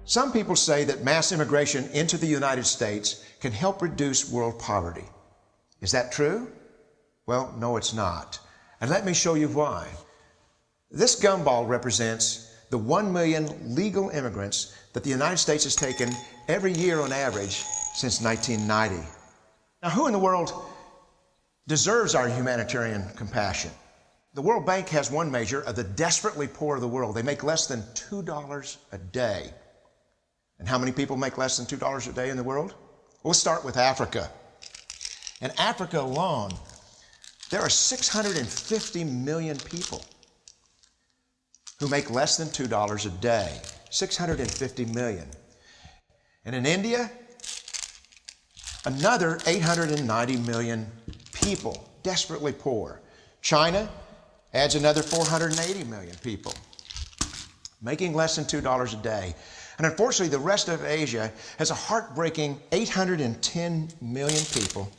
Some people say that mass immigration into the United States can help reduce world poverty. Is that true? Well, no, it's not. And let me show you why. This gumball represents the 1 million legal immigrants that the United States has taken every year on average since 1990. Now, who in the world deserves our humanitarian compassion? The World Bank has one measure of the desperately poor of the world. They make less than $2 a day. And how many people make less than $2 a day in the world? Well, let's start with Africa. In Africa alone, there are 650 million people who make less than $2 a day. 650 million. And in India, another 890 million people, desperately poor. China adds another 480 million people, making less than $2 a day. And unfortunately, the rest of Asia has a heartbreaking 810 million people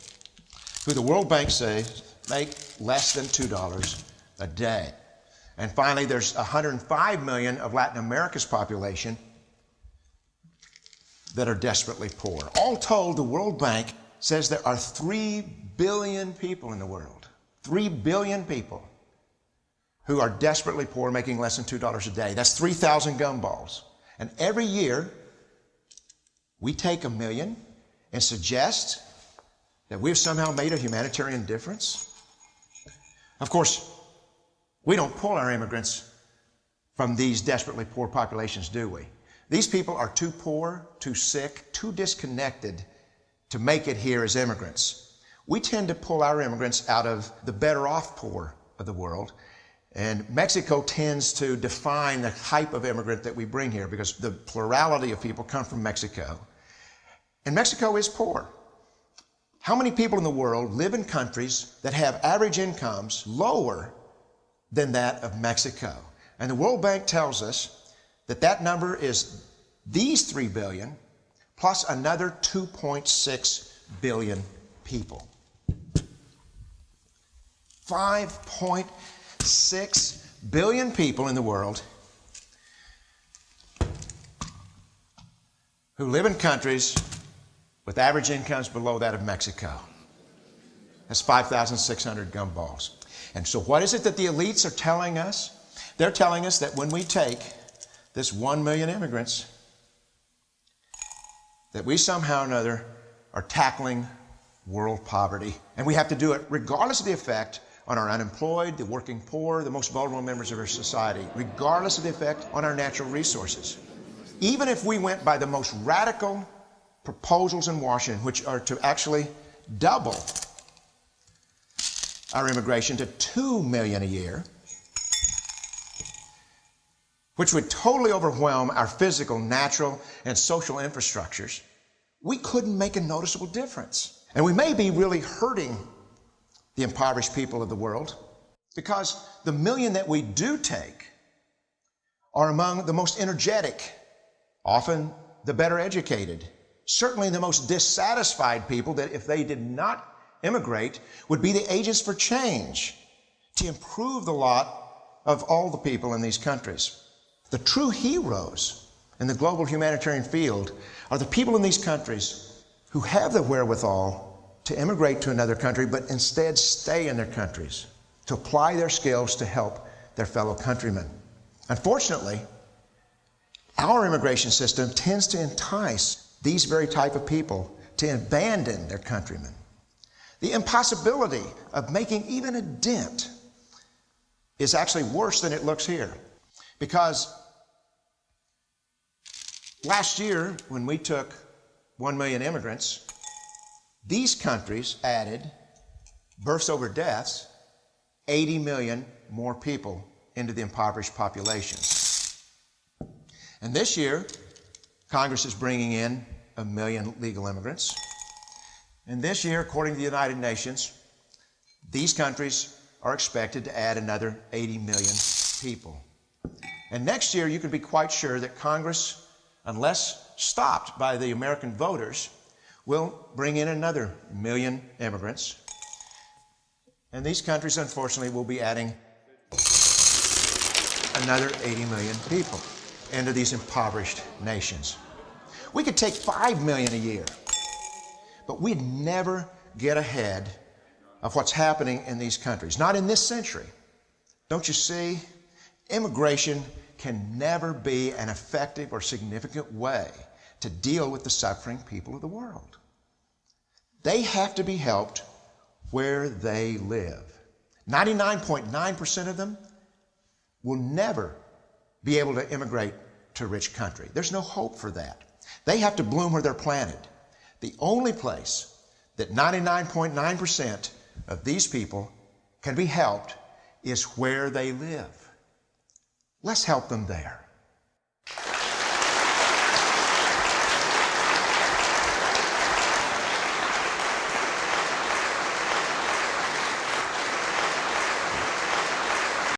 who the World Bank says make less than $2 a day. And finally, there's 105 million of Latin America's population that are desperately poor. All told, the World Bank says there are 3 billion people in the world, 3 billion people who are desperately poor, making less than $2 a day. That's 3,000 gumballs. And every year, we take 1 million and suggest that we've somehow made a humanitarian difference. Of course, we don't pull our immigrants from these desperately poor populations, do we? These people are too poor, too sick, too disconnected to make it here as immigrants. We tend to pull our immigrants out of the better off poor of the world. And Mexico tends to define the type of immigrant that we bring here because the plurality of people come from Mexico. And Mexico is poor. How many people in the world live in countries that have average incomes lower than that of Mexico? And the World Bank tells us that that number is these 3 billion plus another 2.6 billion people. 5.6 billion people in the world who live in countries with average incomes below that of Mexico. That's 5,600 gumballs. And so what is it that the elites are telling us? They're telling us that when we take this 1 million immigrants, that we somehow or another are tackling world poverty. And we have to do it regardless of the effect on our unemployed, the working poor, the most vulnerable members of our society, regardless of the effect on our natural resources. Even if we went by the most radical proposals in Washington, which are to actually double our immigration to 2 million a year, which would totally overwhelm our physical, natural, and social infrastructures, we couldn't make a noticeable difference. And we may be really hurting the impoverished people of the world because the million that we do take are among the most energetic, often the better educated, certainly the most dissatisfied people that if they did not immigrate would be the agents for change to improve the lot of all the people in these countries. The true heroes in the global humanitarian field are the people in these countries who have the wherewithal to immigrate to another country, but instead stay in their countries, to apply their skills to help their fellow countrymen. Unfortunately, our immigration system tends to entice these very type of people to abandon their countrymen. The impossibility of making even a dent is actually worse than it looks here. Because last year, when we took 1 million immigrants, these countries added, births over deaths, 80 million more people into the impoverished populations. And this year, Congress is bringing in 1 million legal immigrants. And this year, according to the United Nations, these countries are expected to add another 80 million people. And next year, you can be quite sure that Congress, unless stopped by the American voters, will bring in another 1 million immigrants. And these countries, unfortunately, will be adding another 80 million people. into these impoverished nations. We could take 5 million a year, but we'd never get ahead of what's happening in these countries. Not in this century. Don't you see? Immigration can never be an effective or significant way to deal with the suffering people of the world. They have to be helped where they live. 99.9% of them will never be able to immigrate to a rich country. There's no hope for that. They have to bloom where they're planted. The only place that 99.9% of these people can be helped is where they live. Let's help them there.